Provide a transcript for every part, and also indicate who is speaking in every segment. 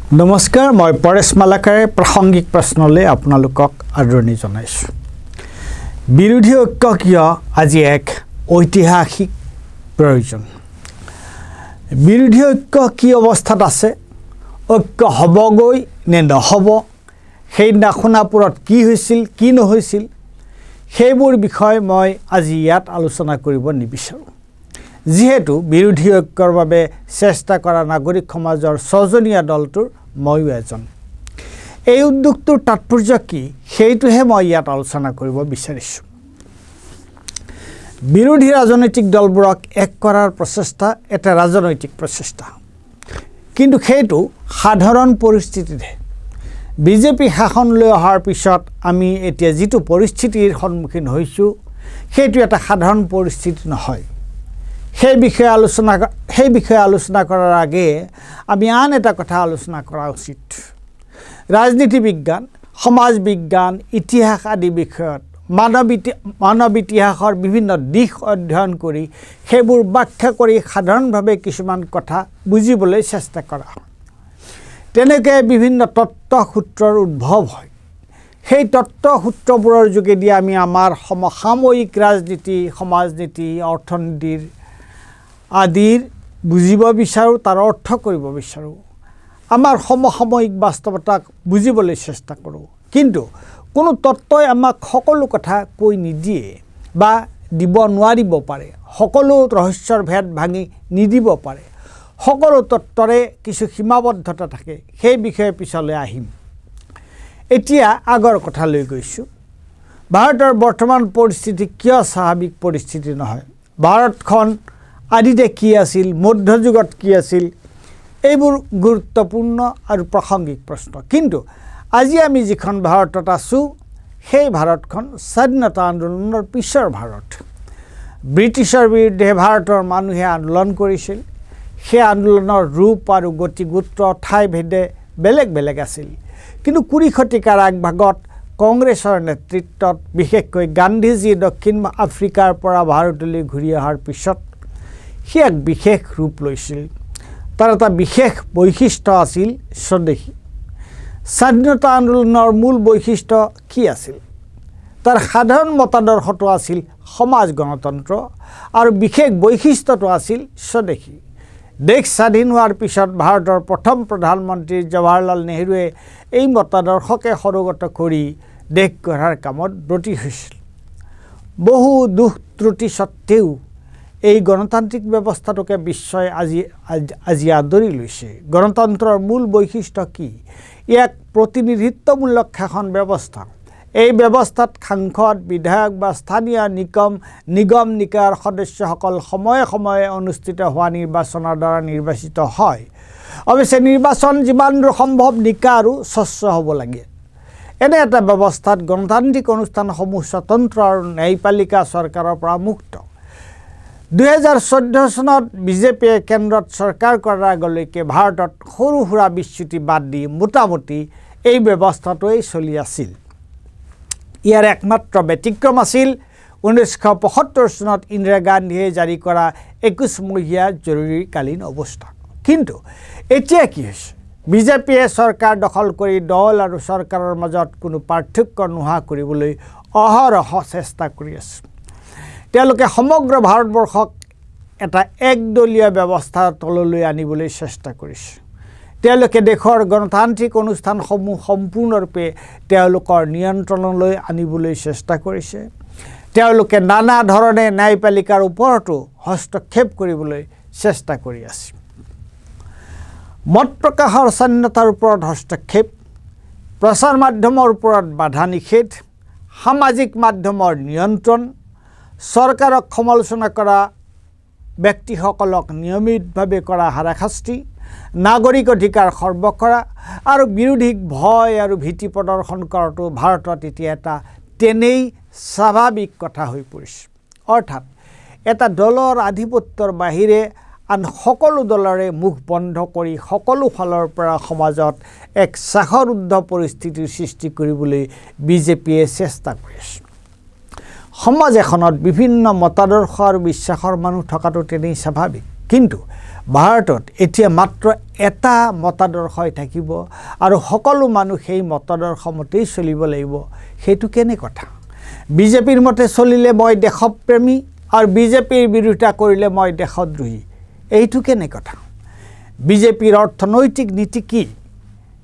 Speaker 1: নমস্কাৰ মই পৰেশ মালাকাৰে প্ৰাসংগিক প্ৰশ্নলৈ আপোনালোকক আদৰণি জনাইছোঁ। বিৰোধী ঐক্য কিয় আজি এক ঐতিহাসিক প্ৰয়োজন। বিৰোধী ঐক্য কি অৱস্থাত আছে, ঐক্য হ'বগৈ নে নহ'ব, সেইদিনা সোণাপুৰত কি হৈছিল কি নহৈছিল, সেইবোৰ বিষয়ে মই আজি ইয়াত আলোচনা কৰিব নিবিচাৰোঁ। যিহেতু বিৰোধী ঐক্যৰ বাবে চেষ্টা কৰা নাগৰিক সমাজৰ ছজনীয়া দলটোৰ ময়ো এজন। এই উদ্যোগটোৰ তাৎপৰ্য কি সেইটোহে মই ইয়াত আলোচনা কৰিব বিচাৰিছোঁ। বিৰোধী ৰাজনৈতিক দলবোৰক এক কৰাৰ প্ৰচেষ্টা এটা ৰাজনৈতিক প্ৰচেষ্টা, কিন্তু সেইটো সাধাৰণ পৰিস্থিতিতহে। বিজেপি শাসনলৈ অহাৰ পিছত আমি এতিয়া যিটো পৰিস্থিতিৰ সন্মুখীন হৈছোঁ সেইটো এটা সাধাৰণ পৰিস্থিতি নহয়। সেই বিষয়ে আলোচনা কৰাৰ আগে আমি আন এটা কথা আলোচনা কৰা উচিত। ৰাজনীতি বিজ্ঞান, সমাজ বিজ্ঞান, ইতিহাস আদি বিষয়ত মানৱ ইতিহাসৰ বিভিন্ন দিশ অধ্যয়ন কৰি সেইবোৰ ব্যাখ্যা কৰি সাধাৰণভাৱে কিছুমান কথা বুজিবলৈ চেষ্টা কৰা হয়। তেনেকৈ বিভিন্ন তত্ত্ব সূত্ৰৰ উদ্ভৱ হয়। সেই তত্ত্ব সূত্ৰবোৰৰ যোগেদি আমি আমাৰ সমসাময়িক ৰাজনীতি, সমাজনীতি, অৰ্থনীতিৰ আদিৰ বুজিব বিচাৰোঁ, তাৰ অৰ্থ কৰিব বিচাৰোঁ। আমাৰ সমসাময়িক বাস্তৱতাক বুজিবলৈ চেষ্টা কৰোঁ। কিন্তু কোনো তত্ত্বই আমাক সকলো কথা কৈ নিদিয়ে বা দিব নোৱাৰিব পাৰে। সকলো ৰহস্যৰ ভেদ ভাঙি নিদিব পাৰে। সকলো তত্ত্বৰে কিছু সীমাবদ্ধতা থাকে। সেই বিষয়ে পিছলৈ আহিম। এতিয়া আগৰ কথালৈ গৈছোঁ। ভাৰতৰ বৰ্তমান পৰিস্থিতি কিয় স্বাভাৱিক পৰিস্থিতি নহয়? ভাৰতখন আদিতে কি আছিল, মধ্যযুগত কি আছিল, এইবোৰ গুৰুত্বপূৰ্ণ আৰু প্ৰাসংগিক প্ৰশ্ন। কিন্তু আজি আমি যিখন ভাৰতত আছোঁ সেই ভাৰতখন স্বাধীনতা আন্দোলনৰ পিছৰ ভাৰত। ব্ৰিটিছৰ বিৰুদ্ধে ভাৰতৰ মানুহে আন্দোলন কৰিছিল। সেই আন্দোলনৰ ৰূপ আৰু গতি গোত্ৰ ঠাইভেদে বেলেগ বেলেগ আছিল। কিন্তু 20 শতিকাৰ আগভাগত কংগ্ৰেছৰ নেতৃত্বত, বিশেষকৈ গান্ধীজী দক্ষিণ আফ্ৰিকাৰ পৰা ভাৰতলৈ ঘূৰি অহাৰ পিছত সি এক বিশেষ ৰূপ লৈছিল। তাৰ এটা বিশেষ বৈশিষ্ট্য আছিল স্বদেশী। স্বাধীনতা আন্দোলনৰ মূল বৈশিষ্ট্য কি আছিল? তাৰ সাধাৰণ মতাদৰ্শটো আছিল সমাজ গণতন্ত্ৰ আৰু বিশেষ বৈশিষ্ট্যটো আছিল স্বদেশী। দেশ স্বাধীন হোৱাৰ পিছত ভাৰতৰ প্ৰথম প্ৰধানমন্ত্ৰী জৱাহৰলাল নেহৰুৱে এই মতাদৰ্শকে সৰোগত কৰি দেশ গঢ়াৰ কামত ব্ৰতী হৈছিল। বহু দুখ ত্ৰুটি স্বত্তেও এই গণতান্ত্ৰিক ব্যৱস্থাটোকে বিশ্বই আজি আদৰি লৈছে। গণতন্ত্ৰৰ মূল বৈশিষ্ট্য কি? ইয়াক প্ৰতিনিধিত্বমূলক শাসন ব্যৱস্থা। এই ব্যৱস্থাত সাংসদ, বিধায়ক বা স্থানীয় নিগম নিকায়ৰ সদস্যসকল সময়ে সময়ে অনুষ্ঠিত হোৱা নিৰ্বাচনৰ দ্বাৰা নিৰ্বাচিত হয়। অৱশ্যে নিৰ্বাচন যিমান দূৰ সম্ভৱ নিকা আৰু স্বচ্ছ হ'ব লাগে। এনে এটা ব্যৱস্থাত গণতান্ত্ৰিক অনুষ্ঠানসমূহ স্বতন্ত্ৰ আৰু ন্যায়পালিকা চৰকাৰৰ পৰা মুক্ত। 2014 চনত বিজেপিয়ে কেন্দ্ৰত চৰকাৰ কৰাৰ আগলৈকে ভাৰতত সৰু সুৰা বিচ্যুতি বাদ দি মোটামুটি এই ব্যৱস্থাটোৱেই চলি আছিল। ইয়াৰ একমাত্ৰ ব্যতিক্ৰম আছিল 1975 চনত ইন্দিৰা গান্ধীয়ে জাৰি কৰা 21 মহীয়া জৰুৰীকালীন অৱস্থা। কিন্তু এতিয়া কি হৈছে? বিজেপিয়ে চৰকাৰ দখল কৰি দল আৰু চৰকাৰৰ মাজত কোনো পাৰ্থক্য নোহোৱা কৰিবলৈ অহৰহ চেষ্টা কৰি আছে। তেওঁলোকে সমগ্ৰ ভাৰতবৰ্ষক এটা একদলীয় ব্যৱস্থাৰ তললৈ আনিবলৈ চেষ্টা কৰিছে। তেওঁলোকে দেশৰ গণতান্ত্ৰিক অনুষ্ঠানসমূহ সম্পূৰ্ণৰূপে তেওঁলোকৰ নিয়ন্ত্ৰণলৈ আনিবলৈ চেষ্টা কৰিছে। তেওঁলোকে নানা ধৰণে ন্যায়পালিকাৰ ওপৰতো হস্তক্ষেপ কৰিবলৈ চেষ্টা কৰি আছে। মত প্ৰকাশৰ স্বাধীনতাৰ ওপৰত হস্তক্ষেপ, প্ৰচাৰ মাধ্যমৰ ওপৰত বাধা নিষেধ, সামাজিক মাধ্যমৰ নিয়ন্ত্ৰণ, চৰকাৰক সমালোচনা কৰা ব্যক্তিসকলক নিয়মিতভাৱে কৰা হাৰাশাস্তি, নাগৰিক অধিকাৰ খৰ্ব কৰা আৰু বিৰোধীক ভয় আৰু ভীতি প্ৰদৰ্শন কৰাটো ভাৰতত এতিয়া এটা তেনেই স্বাভাৱিক কথা হৈ পৰিছে। অৰ্থাৎ এটা দলৰ আধিপত্যৰ বাহিৰে আন সকলো দলৰে মুখ বন্ধ কৰি সকলো ফালৰ পৰা সমাজত এক সাগৰোদ্ধ পৰিস্থিতিৰ সৃষ্টি কৰিবলৈ বিজেপিয়ে চেষ্টা কৰি আছে। সমাজ এখনত বিভিন্ন মতাদৰ্শ আৰু বিশ্বাসৰ মানুহ থকাটো তেনেই স্বাভাৱিক। কিন্তু ভাৰতত এতিয়া মাত্ৰ এটা মতাদৰ্শই থাকিব আৰু সকলো মানুহ সেই মতাদৰ্শ মতেই চলিব লাগিব সেইটো কেনে কথা বিজেপিৰ মতে চলিলে মই দেশপ্ৰেমী আৰু বিজেপিৰ বিৰোধিতা কৰিলে মই দেশদ্ৰোহী এইটো কেনে কথা বিজেপিৰ অৰ্থনৈতিক নীতি কি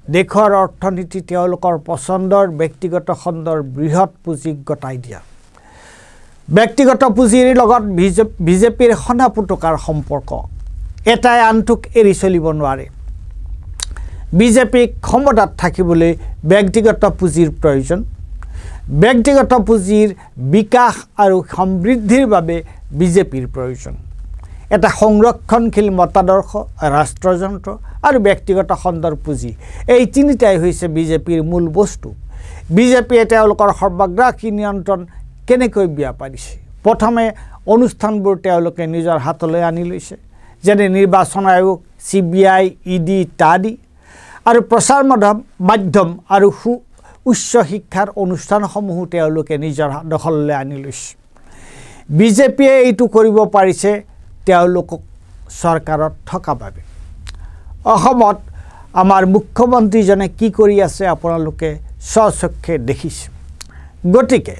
Speaker 1: দেশৰ অৰ্থনীতি তেওঁলোকৰ পছন্দৰ ব্যক্তিগত খণ্ডৰ বৃহৎ পুঁজিক গতাই দিয়া ব্যক্তিগত পুঁজিৰ লগত বিজেপিৰ সনাপুটকাৰ সম্পৰ্ক এটাই আনটোক এৰি চলিব নোৱাৰে বিজেপিক ক্ষমতাত থাকিবলৈ ব্যক্তিগত পুঁজিৰ প্ৰয়োজন ব্যক্তিগত পুঁজিৰ বিকাশ আৰু সমৃদ্ধিৰ বাবে বিজেপিৰ প্ৰয়োজন এটা সংৰক্ষণশীল মতাদৰ্শ ৰাষ্ট্ৰযন্ত্ৰ আৰু ব্যক্তিগত খণ্ডৰ পুঁজি এই তিনিটাই হৈছে বিজেপিৰ মূল বস্তু বিজেপিয়ে তেওঁলোকৰ সৰ্বাগ্ৰাসী নিয়ন্ত্ৰণ কেনেকৈ বিয়াপাৰিছে প্ৰথমে অনুষ্ঠানবোৰ তেওঁলোকে নিজৰ হাতলৈ আনি লৈছে যেনে নিৰ্বাচন আয়োগ CBI ED ইত্যাদি আৰু প্ৰচাৰ মাধ্যম আৰু উচ্চ শিক্ষাৰ অনুষ্ঠানসমূহ তেওঁলোকে নিজৰ দখললৈ আনি লৈছে বিজেপিয়ে এইটো কৰিব পাৰিছে তেওঁলোকক চৰকাৰত থকা বাবে অসমত আমাৰ মুখ্যমন্ত্ৰীজনে কি কৰি আছে আপোনালোকে স্বচক্ষে দেখিছে গতিকে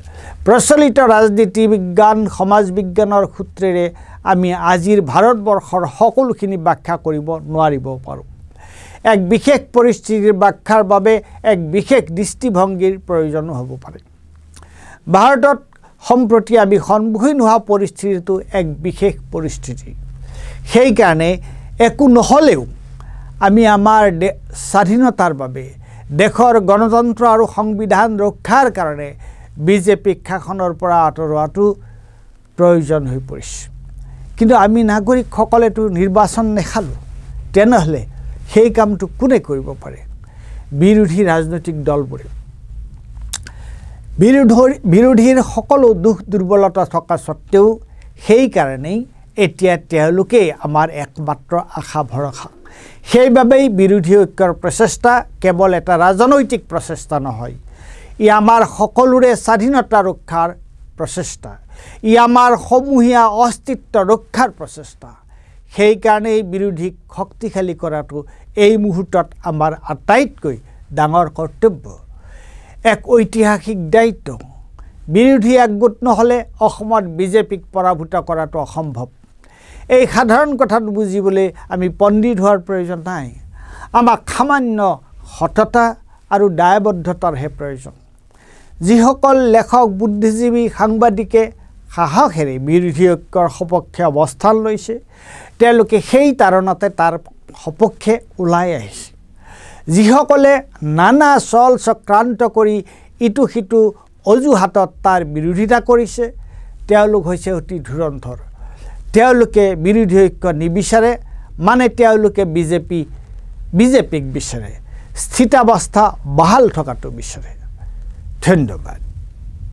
Speaker 1: প্ৰচলিত ৰাজনীতি বিজ্ঞান সমাজ বিজ্ঞানৰ সূত্ৰেৰে আমি আজিৰ ভাৰতবৰ্ষৰ সকলোখিনি ব্যাখ্যা কৰিব নোৱাৰিব পাৰোঁ এক বিশেষ পৰিস্থিতিৰ ব্যাখ্যাৰ বাবে এক বিশেষ দৃষ্টিভংগীৰ প্ৰয়োজন হ'ব পাৰে ভাৰতত সম্প্ৰতি আমি সন্মুখীন হোৱা পৰিস্থিতিটো এক বিশেষ পৰিস্থিতি সেই কাৰণে একো নহলেও আমি আমাৰ স্বাধীনতাৰ বাবে দেশৰ গণতন্ত্ৰ আৰু সংবিধান ৰক্ষাৰ কাৰণে বিজেপিক শাসনৰ পৰা আঁতৰোৱাটো প্ৰয়োজন হৈ পৰিছে কিন্তু আমি নাগৰিকসকলেতো নিৰ্বাচন নেখালোঁ তেনেহ'লে সেই কামটো কোনে কৰিব পাৰে বিৰোধী ৰাজনৈতিক দলবোৰে বিৰোধীৰ সকলো দুখ দুৰ্বলতা থকা সত্ত্বেও সেই কাৰণেই এতিয়া তেওঁলোকেই আমাৰ একমাত্ৰ আশা ভৰসা সেইবাবেই বিৰোধী ঐক্যৰ প্ৰচেষ্টা কেৱল এটা ৰাজনৈতিক প্ৰচেষ্টা নহয় ই আমাৰ সকলোৰে স্বাধীনতা ৰক্ষাৰ প্ৰচেষ্টা ই আমাৰ সমূহীয়া অস্তিত্ব ৰক্ষাৰ প্ৰচেষ্টা সেই কাৰণেই বিৰোধীক শক্তিশালী কৰাটো এই মুহূৰ্তত আমাৰ আটাইতকৈ ডাঙৰ কৰ্তব্য এক ঐতিহাসিক দায়িত্ব বিৰোধী একগোট নহ'লে অসমত বিজেপিক পৰাভূত কৰাটো অসম্ভৱ এই সাধাৰণ কথাটো বুজিবলৈ আমি পণ্ডিত হোৱাৰ প্ৰয়োজন নাই আমাক সামান্য সততা আৰু দায়বদ্ধতাৰহে প্ৰয়োজন যিসকল লেখক বুদ্ধিজীৱী সাংবাদিকে সাহসেৰে বিৰোধী ঐক্যৰ সপক্ষে অৱস্থান লৈছে তেওঁলোকে সেই তাৰণতে তাৰ সপক্ষে ওলাই আহিছে যিসকলে নানা চল চক্ৰান্ত কৰি ইটো সিটো অজুহাতত তাৰ বিৰোধিতা কৰিছে তেওঁলোক হৈছে অতি ধুৰন্ধৰ তেওঁলোকে বিৰোধী ঐক্য নিবিচাৰে মানে তেওঁলোকে বিজেপিক বিচাৰে স্থিতাৱস্থা বহাল থকাটো বিচাৰে ধন্যবাদ